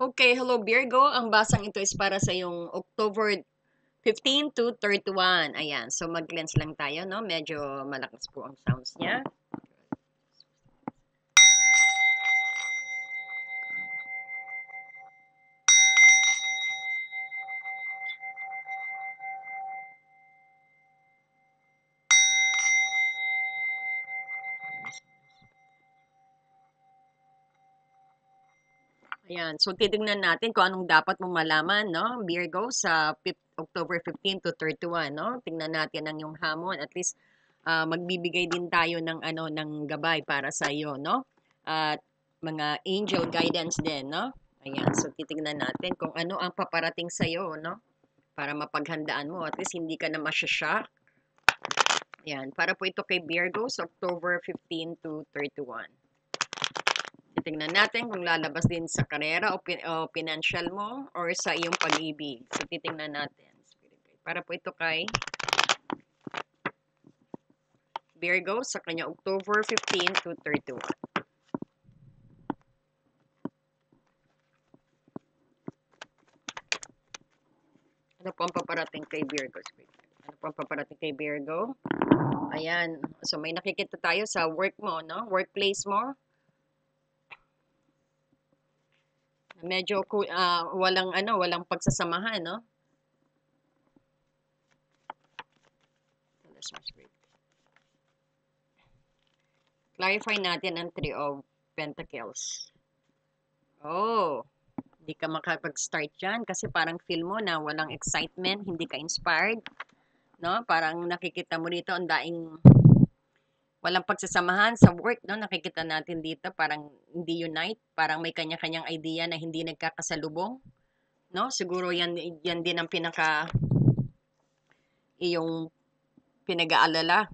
Okay, hello Virgo. Ang basang ito is para sa yung October 15 to 31. Ayan. So mag-cleanse lang tayo, no? Medyo malakas po ang sounds niya. Ayan. So titingnan natin kung anong dapat mong malaman, no? Virgo sa October 15 to 31, no? Tingnan natin ang yung hamon. At least magbibigay din tayo ng ano ng gabay para sa iyo, no? At mga angel guidance din, no? Ayan. So titingnan natin kung ano ang paparating sa iyo, no? Para mapaghandaan mo. At least hindi ka na masya-shock. Ayan. Para po ito kay Virgo sa October 15 to 31. Titingnan natin kung lalabas din sa karera o financial mo or sa iyong pag-ibig. So, titingnan natin. Para po ito kay Virgo sa kanya October 15 to 31. Ano po ang paparating kay Virgo? Ano po ang paparating kay Virgo? Ayan. So, may nakikita tayo sa work mo, no? Workplace mo. Medyo walang pagsasamahan, no? Clarify natin ang Three of Pentacles. Oh, hindi ka makapag-start dyan kasi parang feel mo na walang excitement, hindi ka inspired, no? Parang nakikita mo dito ang daing walang pagsasamahan sa work, no? Nakikita natin dito parang hindi unite, parang may kanya-kanyang idea na hindi nagkakasalubong, no? Siguro yan din ang iyong pinag-aalala.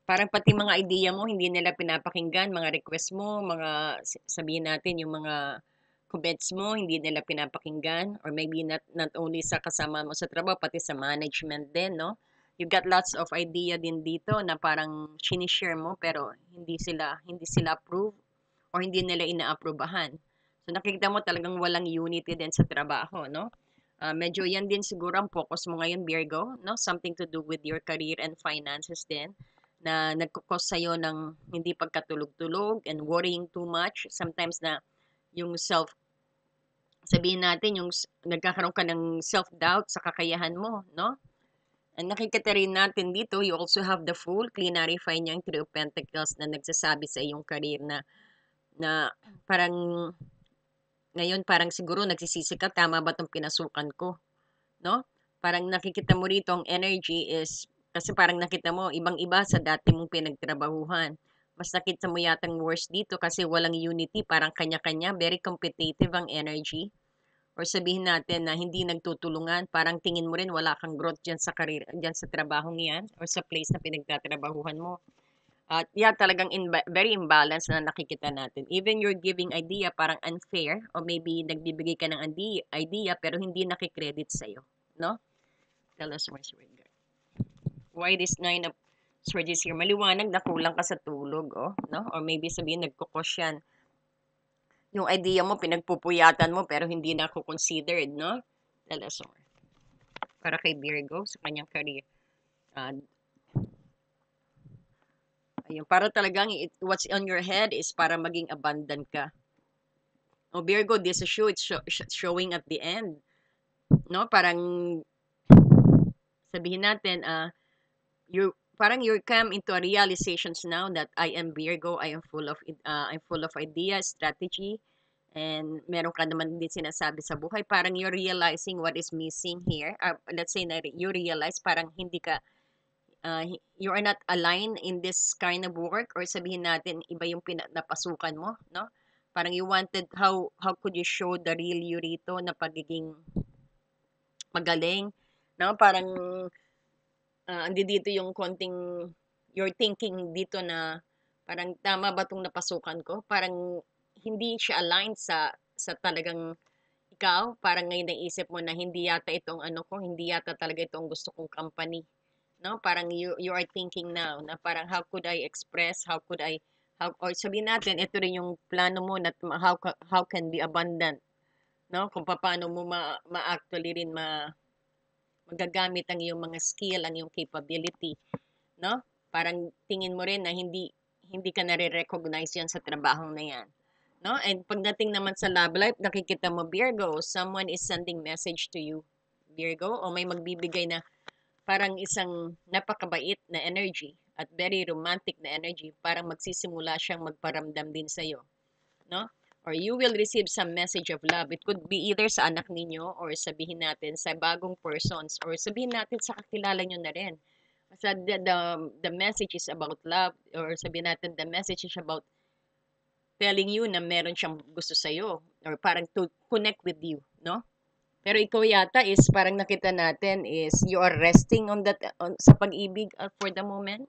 Parang pati mga idea mo hindi nila pinapakinggan, mga request mo, mga sabihin natin yung mga comments mo hindi nila pinapakinggan or maybe not only sa kasama mo sa trabaho pati sa management din, no? You've got lots of idea din dito na parang sinishare mo pero hindi sila approve or hindi nila ina-approbahan. So nakikita mo talagang walang unity din sa trabaho, no? Medyo yan din siguro ang focus mo ngayon, Virgo, no? Something to do with your career and finances din na nagkukos sa'yo ng hindi pagkatulog-tulog and worrying too much. Sometimes na yung sabihin natin, yung nagkakaroon ka ng self-doubt sa kakayahan mo, no? And nakikita rin natin dito, you also have the Fool, clarify niya yung Three of Pentacles na nagsasabi sa iyong career na parang ngayon parang siguro nagsisisi ka, tama ba itong pinasukan ko? No? Parang nakikita mo rito ang energy is, kasi parang nakita mo, ibang-iba sa dati mong pinagtrabahuhan. Mas nakita mo yatang worse dito kasi walang unity, parang kanya-kanya, very competitive ang energy. Or sabihin natin na hindi nagtutulungan, parang tingin mo rin wala kang growth dyan sa career, dyan sa trabahong yan, or sa place na pinagtatrabahuhan mo. At yeah, talagang very imbalanced na nakikita natin. Even you're giving idea, parang unfair, o maybe nagbibigay ka ng idea, pero hindi nakikredit sa'yo. No? Tell us more, Sweet Girl. Why this nine of swords is here? Maliwanag na kulang ka sa tulog, oh, no? Or maybe sabihin nagkukos yan. Yung idea mo, pinagpupuyatan mo, pero hindi na ako considered, no? Tell us more. Para kay Virgo, sa kanyang career. Uh, ayun, para talagang what's on your head is para maging abundant ka. O Virgo, this is showing at the end. No? Parang sabihin natin, parang you come into a realizations now that I am Virgo, I'm full of ideas, strategy, and meron ka naman din sinasabi sa buhay. Parang you're realizing what is missing here. Let's say na you realize parang hindi ka you are not aligned in this kind of work or sabihin natin iba yung napasukan mo, no? Parang you wanted how could you show the real you rito na pagiging magaling, no? Parang andi dito yung konting you're thinking dito na parang tama ba tong napasukan ko? Parang hindi siya aligned sa talagang ikaw, parang ngayon naisip mo na hindi yata itong ano ko, hindi yata talaga itong gusto kong company. No? Parang you are thinking now na parang how could I express, or sabihin natin, ito rin yung plano mo na how can be abundant, no? Kung paano mo ma-actually rin magagamit ang iyong mga skill, ang iyong capability, no? Parang tingin mo rin na hindi ka nare-recognize yan sa trabahong na yan, no? And pagdating naman sa love life, nakikita mo, Virgo, someone is sending message to you, Virgo, o may magbibigay na parang isang napakabait na energy at very romantic na energy, parang magsisimula siyang magparamdam din sa'yo, no? Or you will receive some message of love. It could be either sa anak ninyo or sabihin natin sa bagong persons or sabihin natin sa kakilala nyo na rin. Basta the message is about love or sabihin natin the message is about telling you na meron siyang gusto sa'yo or parang to connect with you, no? Pero ikaw yata is parang nakita natin is you are resting on that sa pag-ibig for the moment.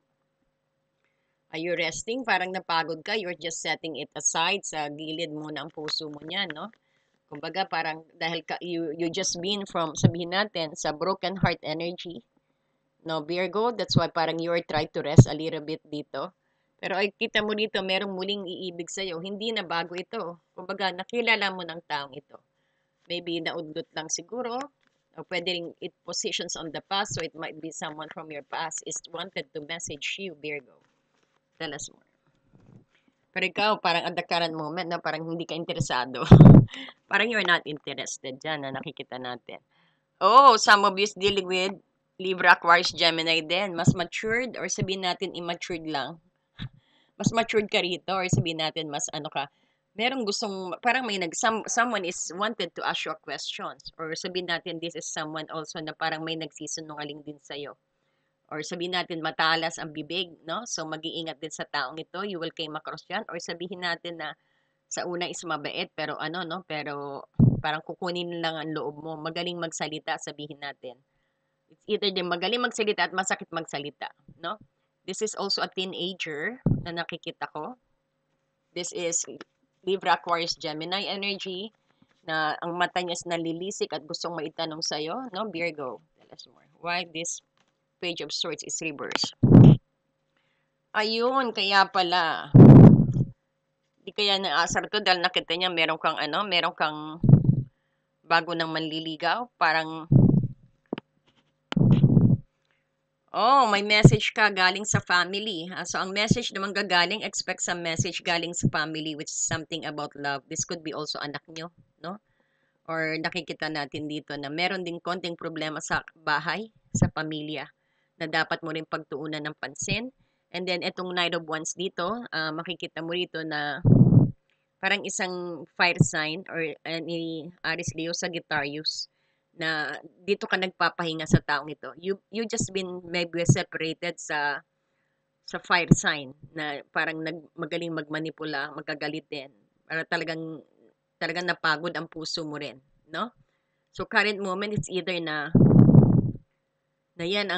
Are you resting? Parang napagod ka, you're just setting it aside sa gilid mo ng puso mo niyan, no? Kumbaga parang dahil you just been from sabihin natin sa broken heart energy, no, Virgo, that's why parang you are trying to rest a little bit dito. Pero ay kita mo dito, merong muling iibig sa'yo. Hindi na bago ito. Kumbaga, nakilala mo ng taong ito. Maybe naudlot lang siguro. O pwede rin it positions on the past, so it might be someone from your past is wanted to message you, Virgo. Tell us more. Pero ikaw, parang at the current moment, na parang hindi ka interesado. Parang you're not interested dyan na nakikita natin. Oh, some of you is dealing with Libra, Aquarius, Gemini din. Mas matured or sabihin natin immatured lang. Mas matured ka rito or sabihin natin mas ano ka. Merong gustong, parang may someone is wanted to ask you questions. Or sabihin natin this is someone also na parang may nagsisinungaling din sa'yo. Or sabihin natin matalas ang bibig, no? So mag-iingat din sa taong ito. You will came across yan. Or sabihin natin na sa una is mabait pero ano no, pero parang kukunin lang ang loob mo. Magaling magsalita, sabihin natin. It's either din magaling magsalita at masakit magsalita, no? This is also a teenager na nakikita ko. This is Libra, Aquarius, Gemini energy na ang mata niya is nalilisik at gustong maitanong sa'yo, no? Virgo, tell us more. Why this Page of Swords is reversed? Ayun, kaya pala. Di kaya naasar to dahil nakita niya meron kang bago ng manliligaw, parang oh, may message ka galing sa family. So ang message naman gagaling, expect some message galing sa family which is something about love. This could be also anak nyo, no? Or nakikita natin dito na meron ding konting problema sa bahay, sa pamilya na dapat mo rin pagtuunan ng pansin. And then itong Knight of Wands dito, makikita mo rito na parang isang fire sign or ni Aries Leo Sagittarius na dito ka nagpapahinga sa taong ito. You just been maybe separated sa fire sign na parang magaling magmanipula, magagalit din. Para talagang napagod ang puso mo rin, no? So current moment it's either na yan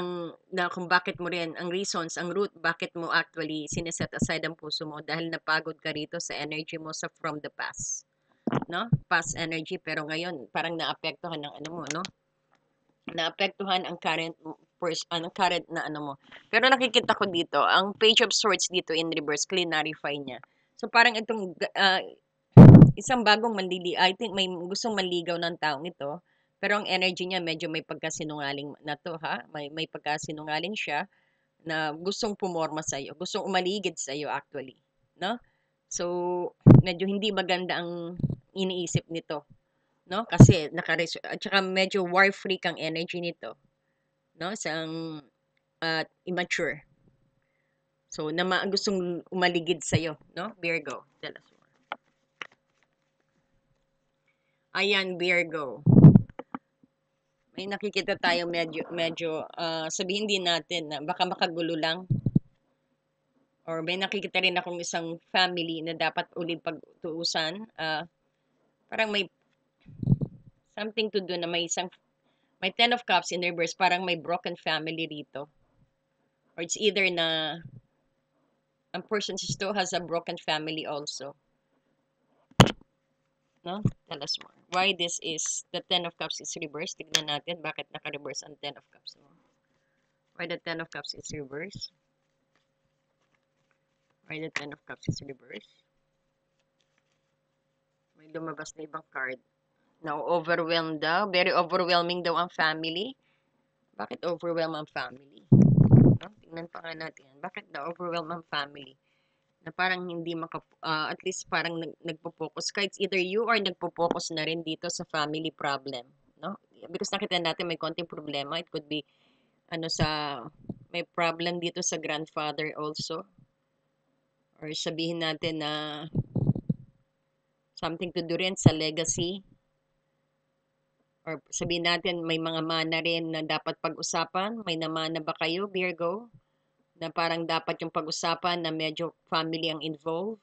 na kung bakit mo rin, ang reasons, ang root, bakit mo actually sineset aside ang puso mo dahil napagod ka rito sa energy mo sa from the past, no? Past energy, pero ngayon, parang naapektuhan ng ano mo, no? Naapektuhan ang current na ano mo. Pero nakikita ko dito, ang Page of Swords dito in reverse, clarify niya. So parang itong isang bagong I think may gustong manligaw ng taong ito, pero ang energy niya medyo may pagkasinungaling na to ha. May pagkasinungaling siya na gustong pumorma sa iyo, gustong umaligid sa iyo actually, no? So medyo hindi maganda ang iniisip nito, no? Kasi at saka medyo war freak ang energy nito, no? Isang immature. So gustong umaligid sa iyo, no? Virgo, tell us more. Ayan, Virgo. May nakikita tayo medyo sabihin din natin na baka makagulo lang or may nakikita rin akong isang family na dapat uling pagtuusan. Parang may something to do na may 10 of cups in reverse, parang may broken family rito. Or it's either na ang person still has a broken family also. No? Tell us more. Why this is the 10 of cups is reversed? Tignan natin bakit naka-reverse ang 10 of cups mo. Why the 10 of cups is reversed? Why the Ten of Cups is reversed? May lumabas na ibang card. Now, overwhelmed daw. Very overwhelming daw ang family. Bakit overwhelm ang family? No? Tingnan pa nga natin yan. Bakit na-overwhelm ang family? Na parang hindi at least parang nagpo-focus. Kahit either you or nagpo-focus na rin dito sa family problem. No? Because nakita natin may konting problema. It could be, may problem dito sa grandfather also. Or sabihin natin na something to do rin sa legacy. Or sabihin natin may mga mana rin na dapat pag-usapan. May namana ba kayo, Virgo? Na parang dapat yung pag-usapan na medyo family ang involved.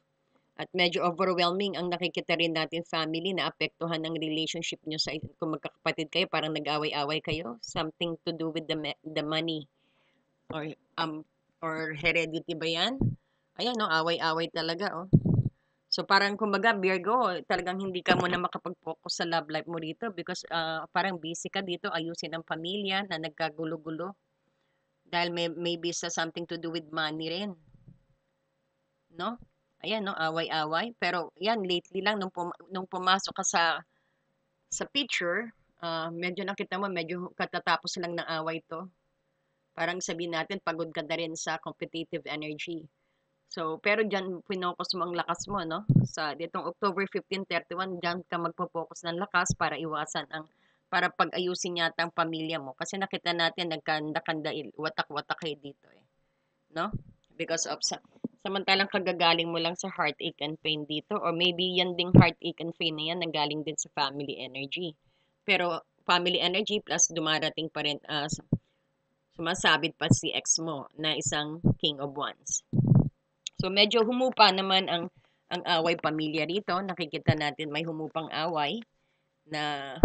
At medyo overwhelming ang nakikita rin natin family na apektuhan ng relationship nyo sa kung magkakapatid kayo, parang nag-away-away kayo. Something to do with the money. Or, or heredity ba yan? Ayan, no, away-away talaga, oh. So parang kumbaga Virgo, talagang hindi ka muna makapag-focus sa love life mo rito because parang busy ka dito ayusin ang pamilya na nagkagulo-gulo. Dahil maybe sa something to do with money rin, no? Ayan, no, away-away. Pero yan, lately lang, nung pumasok ka sa picture, medyo nakita mo, medyo katatapos lang ng away to. Parang sabihin natin, pagod ka na rin sa competitive energy. So, pero dyan, pinocus mo ang lakas mo, no? Sa ditong October 15, 31, dyan ka magpo-focus ng lakas para pag-ayusin yata ang pamilya mo. Kasi nakita natin, nagkanda-kanda, watak-watak kayo dito, eh. No? Because of samantalang kagagaling mo lang sa heartache and pain dito, or maybe yan ding heartache and pain na yan, nanggaling din sa family energy. Pero, family energy plus dumarating pa rin, sumasabit pa si ex mo na isang King of Wands. So medyo humupa naman ang away pamilya rito. Nakikita natin may humupang away na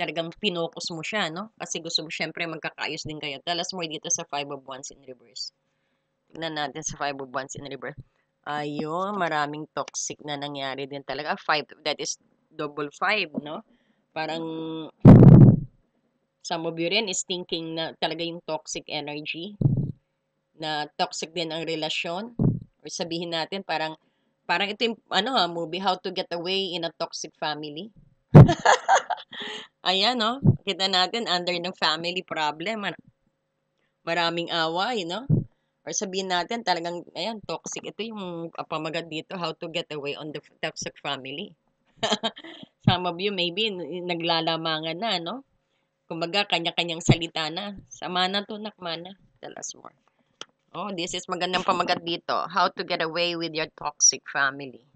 talagang pinokus mo siya, no? Kasi gusto mo syempre magkakaayos din kayo. Tell us more dito sa Five of Wands in reverse. Tignan natin sa Five of Wands in reverse. Ayun, maraming toxic na nangyari din talaga. Five, that is double five, no? Parang some of you rin is thinking na talaga yung toxic energy, na toxic din ang relasyon. Or sabihin natin parang ito yung movie How to Get Away in a Toxic Family. Ayan, no? Kita natin under ng family problem, maraming away, no? Or sabihin natin talagang ayan, toxic. Ito yung pamagat dito, How to Get Away on the Toxic Family. Some of you maybe naglalamangan na, no? Kumbaga kanya-kanyang salita na. Sama na to, nakmana. Tell us more. Oh, this is magandang pamagat dito. How to get away with your toxic family.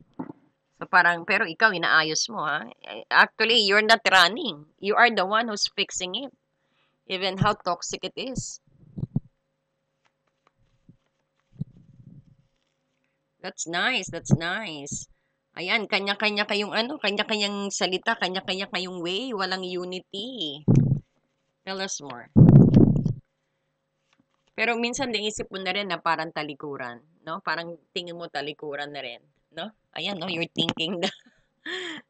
So parang, pero ikaw, inaayos mo, ha? Actually, you're not running. You are the one who's fixing it. Even how toxic it is. That's nice, that's nice. Ayan, kanya-kanya kayong kanya-kanyang salita, kanya-kanya kayong way, walang unity. Tell us more. Pero minsan naisip mo na rin na parang talikuran, no? Parang tingin mo talikuran na rin, no? Ayan, no? You're thinking na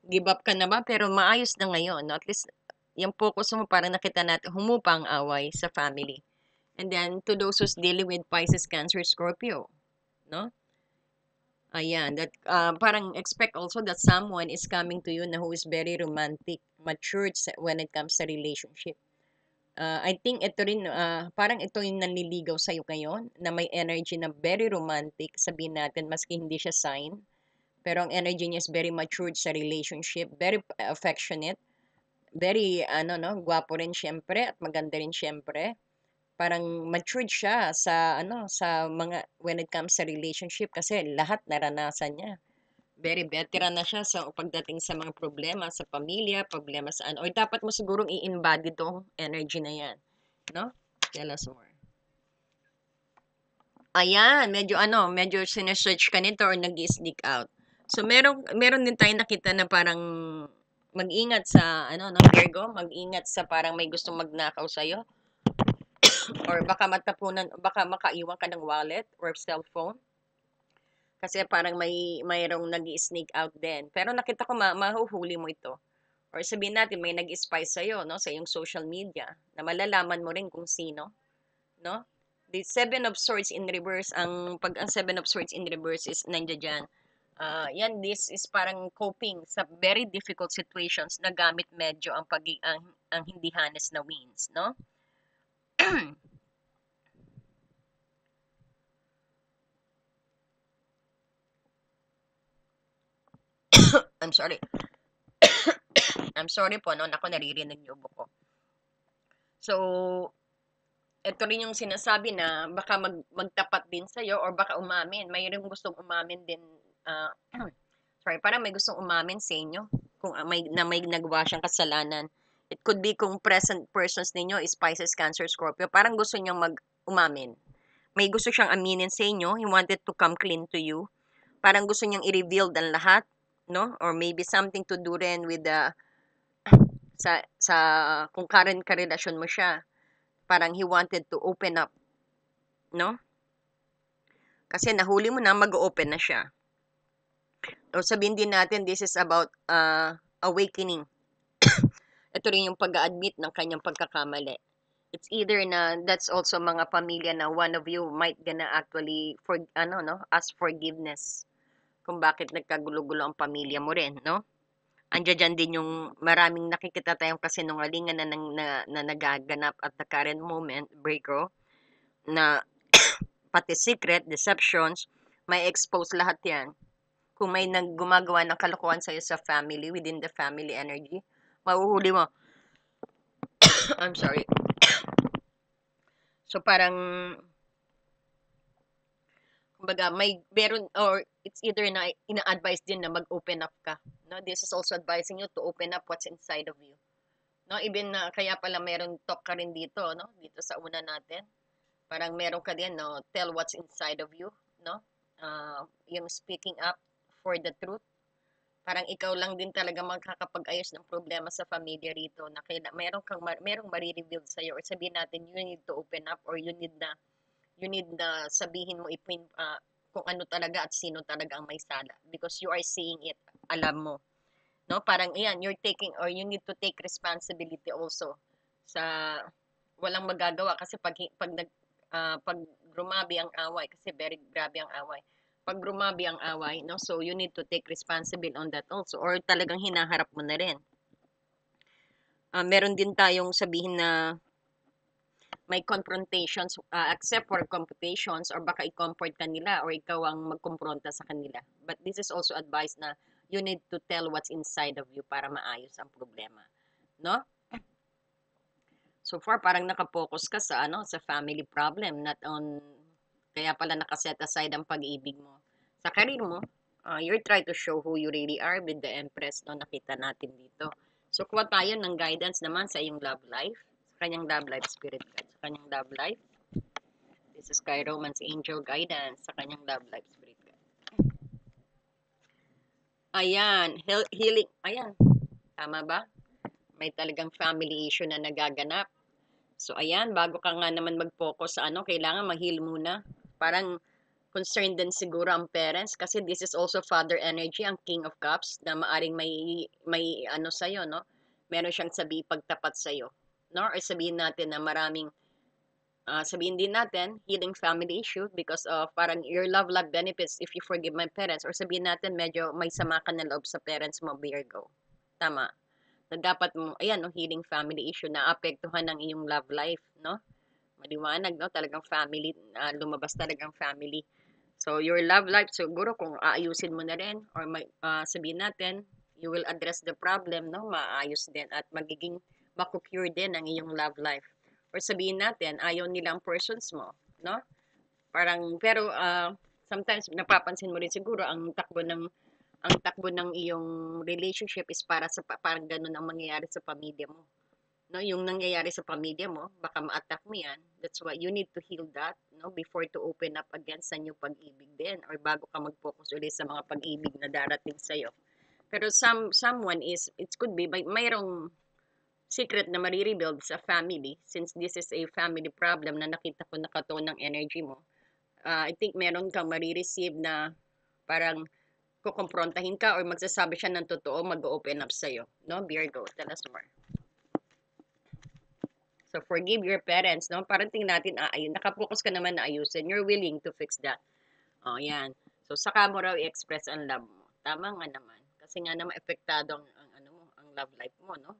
give up ka na ba? Pero maayos na ngayon, no? At least, yung focus mo parang nakita natin, humupa ang away sa family. And then, to those who's dealing with Pisces, Cancer, Scorpio, no? Ayan, that parang expect also that someone is coming to you na who is very romantic, matured when it comes sa relationship. I think ito rin, parang ito yung nanliligaw sa'yo ngayon, na may energy na very romantic, sabihin natin, maski hindi siya sign, pero ang energy niya is very matured sa relationship, very affectionate, very, gwapo rin syempre, at maganda rin syempre. Parang matured siya sa mga, when it comes sa relationship, kasi lahat naranasan niya. Very veteran na siya sa pagdating sa mga problema sa pamilya, problema sa or dapat mo sigurong i-embody tong energy na yan. No? Tell us more. Ayan, medyo sinesearch ka nito or nag-sneak out. So, meron din tayong nakita na parang mag-ingat sa, Virgo, mag-ingat sa parang may gustong magnakaw sa'yo. Or baka makaiwan ka ng wallet or cellphone. Kasi parang mayroong nag-sneak out din. Pero nakita ko mahuhuli mo ito. Or sabihin natin may nag-spy sa'yo, no, sa iyong social media, na malalaman mo rin kung sino, no? The Seven of Swords in reverse, ang Seven of Swords in reverse is nandiyan dyan. Yan, this is parang coping sa very difficult situations na gamit medyo ang hindi honest na wins, no? I'm sorry. I'm sorry po, no? Ako naririnig yung ubo ko. So, ito rin yung sinasabi na baka magtapat din sa'yo or baka umamin. Mayroong gustong umamin din. Sorry, parang may gustong umamin sa inyo kung may nagawa siyang kasalanan. It could be kung present persons ninyo is Pisces, Cancer, Scorpio. Parang gusto niyang umamin. May gusto siyang aminin sa inyo. He wanted to come clean to you. Parang gusto niyang i-reveal ang lahat, no? Or maybe something to do rin with sa kung current karelasyon mo siya. Parang he wanted to open up, no? Kasi nahuli mo na, mag-open na siya. O sabihin din natin, this is about awakening. Ito rin yung pag-admit ng kanyang pagkakamali. It's either na that's also mga pamilya na one of you might gonna actually ask forgiveness kung bakit nagkagulo-gulo ang pamilya mo rin, no? Andiyan din yung maraming nakikita tayong kasinungalingan na nagaganap at the current moment, Virgo, na pati secret, deceptions, may expose lahat yan. Kung may gumagawa ng kalokohan sa'yo sa family, within the family energy, mahuhuli mo. I'm sorry. So parang, kumbaga, meron, or it's either na ina-advise din na mag-open up ka. No? This is also advising you to open up what's inside of you. No? Even na, kaya pala meron talk ka rin dito, no? Dito sa una natin. Parang meron ka din, no? Tell what's inside of you, no? Yung speaking up for the truth. Parang ikaw lang din talaga magkakapag-ayos ng problema sa pamilya rito na merong marireveal sa'yo or sabihin natin you need to open up or you need na sabihin mo kung ano talaga at sino talaga ang may sala because you are seeing it, alam mo. No? Parang iyan, you're taking or you need to take responsibility also sa walang magagawa kasi pag grumabi ang away kasi very grabe ang away pag grumabi ang away, no? So you need to take responsibility on that also or talagang hinaharap mo na rin. Meron din tayong sabihin na may confrontations, accept for confrontations or baka i-comfort kanila or ikaw ang magkumpronta sa kanila. But this is also advice na you need to tell what's inside of you para maayos ang problema, no? So far parang nakapokus ka sa sa family problem, not on kaya pala nakaset aside ang pag-ibig mo. Sa career mo, you're trying to show who you really are with the Empress, no, nakita natin dito. So, kuha tayo ng guidance naman sa iyong love life, sa kanyang love life, spirit guide, sa kanyang love life. This is Sky Romance Angel Guidance, sa kanyang love life, spirit guide. Ayan, healing, ayan, tama ba? May talagang family issue na nagaganap. So, ayan, bago ka nga naman mag-focus sa kailangan mag-heal muna. Parang, concerned din siguro ang parents kasi this is also father energy, ang King of Cups, na maaring may sa'yo, no? Meron siyang pagtapat sa'yo, no? Or sabihin natin na maraming, sabihin din natin, healing family issue because of parang your love life benefits if you forgive my parents. Or sabihin natin medyo may sama ka na loob sa parents mo, Virgo. Tama. Na dapat mo, ayan, no? Healing family issue na apektuhan ng iyong love life, no? Maliwanag, no? Talagang family, lumabas talagang family. So, your love life, siguro kung aayusin mo na rin or sabihin natin, you will address the problem, no? Maayos din at magiging makukure din ang iyong love life. Or sabihin natin, ayaw nilang persons mo, no? Parang, pero sometimes napapansin mo rin siguro ang takbo ng iyong relationship is parang ganun ang mangyayari sa pamilya mo. No, yung nangyayari sa pamilya mo, baka ma-attack mo yan. That's why you need to heal that, no, before to open up again sa new pag-ibig din or bago ka mag-focus ulit sa mga pag-ibig na darating sa'yo. Pero someone it could be, mayroong secret na marirebuild sa family since this is a family problem na nakita ko nakatone ng energy mo. I think meron kang marireceive na parang kukomprontahin ka or magsasabi siya ng totoo, mag-open up sa'yo. No, Virgo, tell us more. So, forgive your parents, no? Parang tingnan natin, nakapokus ka naman na ayusin. You're willing to fix that. Oh, yan. So, saka mo raw i-express ang love mo. Tama nga naman. Kasi nga naman, epektado ang ano mo, ang love life mo, no?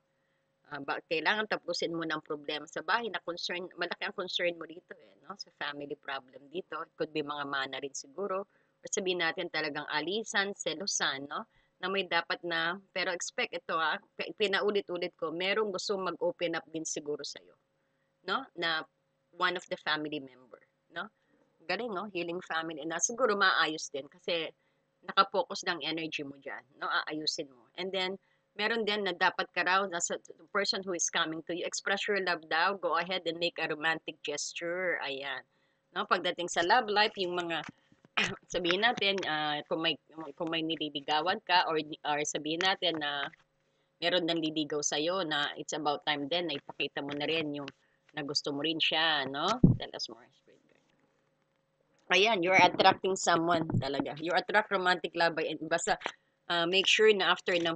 Kailangan tapusin mo ng problema sa bahay na concern, malaki ang concern mo dito no? Sa family problem dito. It could be mga mana rin siguro. Or sabihin natin talagang alisan, selosan, no? Na may dapat na, pero expect ito pinaulit-ulit ko, merong gusto mag-open up din siguro sa'yo, no? Na one of the family member, no? Galing, no? Healing family na siguro maayos din kasi nakapokus ng energy mo dyan, no? Aayusin mo. And then, meron din na dapat ka raw, nasa the person who is coming to you, express your love daw, go ahead and make a romantic gesture. Ayan. No? Pagdating sa love life, yung mga, sabihin natin, kung may nililigawan ka or sabihin natin na meron nang liligaw sa'yo na it's about time din na ipakita mo na rin yung na gusto mo rin siya, no? Tell us more. Ayan, you're attracting someone talaga. You attract romantic love basta make sure na after ng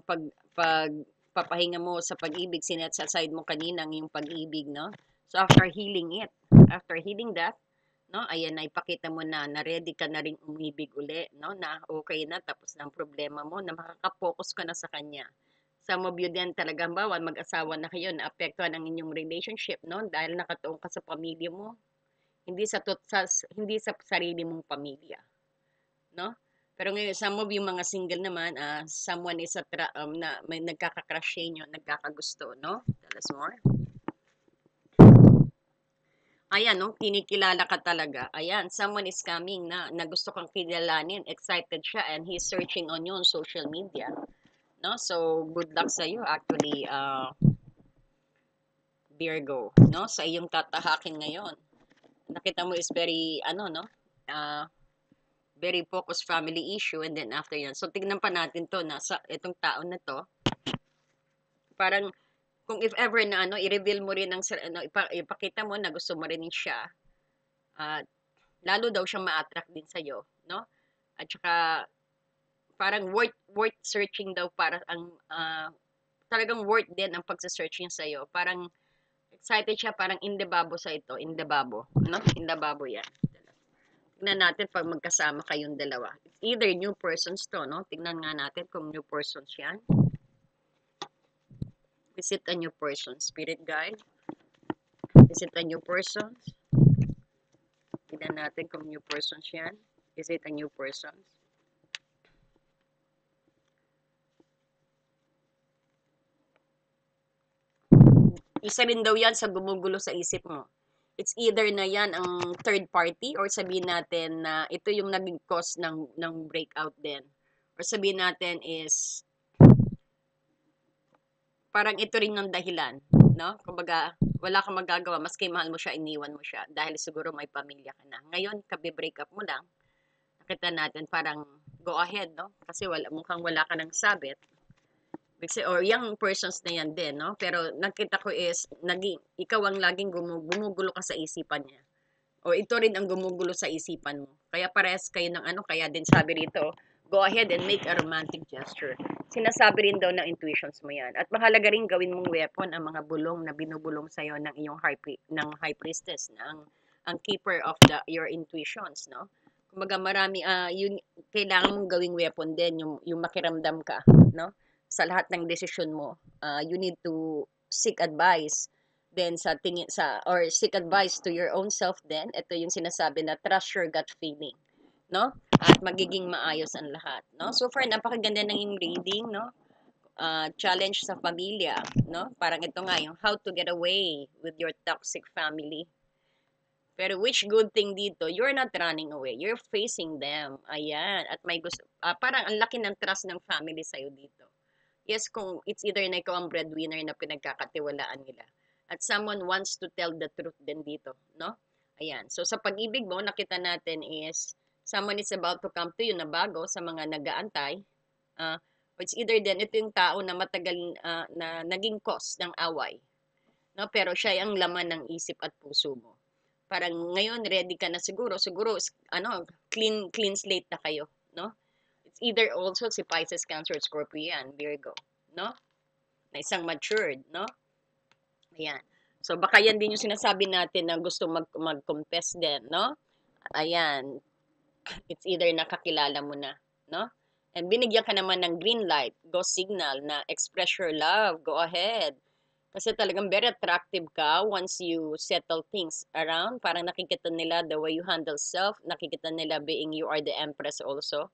pagpapahinga mo sa pag-ibig, sinet sa side mo kanina yung pag-ibig, no? So after healing it, after healing that, no? Ayan na ipakita mo na ready ka na ring umibig uli, no? Na okay na tapos ng problema mo, na makaka-focus ka na sa kanya. Some of you din talaga, bawa mag-asawa na kayo, na apektuhan ang inyong relationship, no? Dahil nakatuon ka sa pamilya mo, hindi sa sarili mong pamilya, no? Pero ngayon, some of yung mga single naman, someone is na may nagkaka-crush sa inyo, nagkakagusto, no? Tell us more. Ayan, no? Kinikilala ka talaga. Ayan, someone is coming na gusto kang kilalanin. Excited siya and he's searching on you on social media. No? So, good luck sa iyo actually, Virgo, no? Sa iyong tatahakin ngayon. Nakita mo is very, no? Very focused family issue and then after yan. So, tignan pa natin to na sa itong tao na to. Parang, kung if ever na i-reveal mo rin ipakita mo na gusto mo rin siya, lalo daw siyang ma-attract din sa'yo, no? At saka, parang worth searching daw para talagang worth din ang pagsa-search niya sa'yo. Parang, excited siya, parang in the babo sa ito, in the babo, no? In the babo yan. Tignan natin pag magkasama kayong dalawa. It's either new persons to, no? Tignan nga natin kung new persons yan. Is it a new person? Spirit guide? Is it a new person? Tignan natin kung new persons yan. Is it a new person? Isa rin daw yan sa gumugulo sa isip mo. It's either na yan ang third party or sabihin natin na ito yung naging cause ng breakout din. Or sabihin natin is parang ito rin yung dahilan, no? Kumbaga, wala kang magagawa, maski mahal mo siya, iniwan mo siya dahil siguro may pamilya ka na. Ngayon, kabi-break up mo lang, nakita natin parang go ahead, no? Kasi mukhang wala ka ng sabit. Or young persons na yan din, no? Pero nakita ko is, ikaw ang laging gumugulo ka sa isipan niya. O ito rin ang gumugulo sa isipan mo. Kaya parehas kayo ng kaya din sabi rito, go ahead and make a romantic gesture. Sinasabi rin daw ng intuitions mo yan. At mahalaga rin gawin mong weapon ang mga bulong na binubulong sa'yo ng iyong high priestess, na ang keeper of your intuitions, no? Kumbaga marami, yun, kailangan mong gawing weapon din, yung makiramdam ka, no? Sa lahat ng desisyon mo, you need to seek advice then or seek advice to your own self then. Ito yung sinasabi na trust your gut feeling, no? At magiging maayos ang lahat, no? So far, napakaganda ng yung reading, no? Challenge sa pamilya, no? Parang ito nga yung how to get away with your toxic family. Pero which good thing dito, you're not running away. You're facing them. Ayan. At may gusto, parang ang laki ng trust ng family sa'yo dito. Yes, kung it's either na ikaw ang breadwinner na pinagkakatiwalaan nila. At someone wants to tell the truth din dito, no? Ayan. So, sa pag-ibig mo, nakita natin is, someone is about to come to you na bago sa mga nag-aantay. It's either then, ito yung tao na matagal, na naging cause ng away. No? Pero siya ay ang laman ng isip at puso mo. Parang ngayon, ready ka na siguro, clean slate na kayo, no? It's either also si Pisces, Cancer, Scorpio yan, Virgo, no? Na isang matured, no? Ayan. So, baka yan din yung sinasabi natin na gusto mag-confess din, no? Ayan, it's either nakakilala mo na, no? And binigyan ka naman ng green light, go signal na express your love, go ahead. Kasi talagang very attractive ka once you settle things around. Parang nakikita nila the way you handle self, nakikita nila being you are the empress also.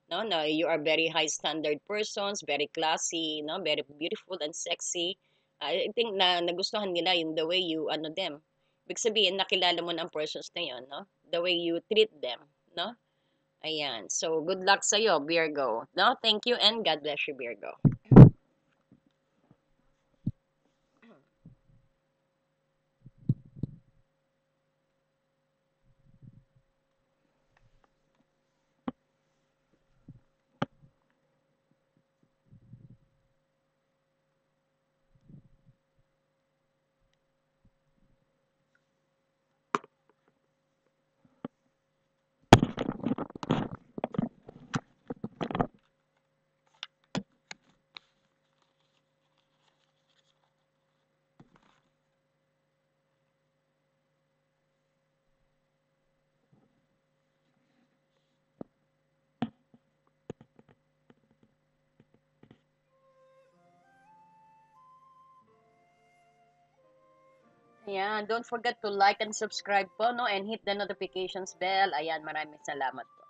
No, no, you are very high standard persons, very classy, no, very beautiful and sexy. I think na nagustuhan nila yung the way you ano them. Ibig sabihin nakilala mo na ang persons na yon, no? The way you treat them, no? Ayan. So good luck sa iyo, Virgo. No, thank you and God bless you, Virgo. Ayan, don't forget to like and subscribe po, no, and hit the notifications bell. Ayan, maraming salamat po.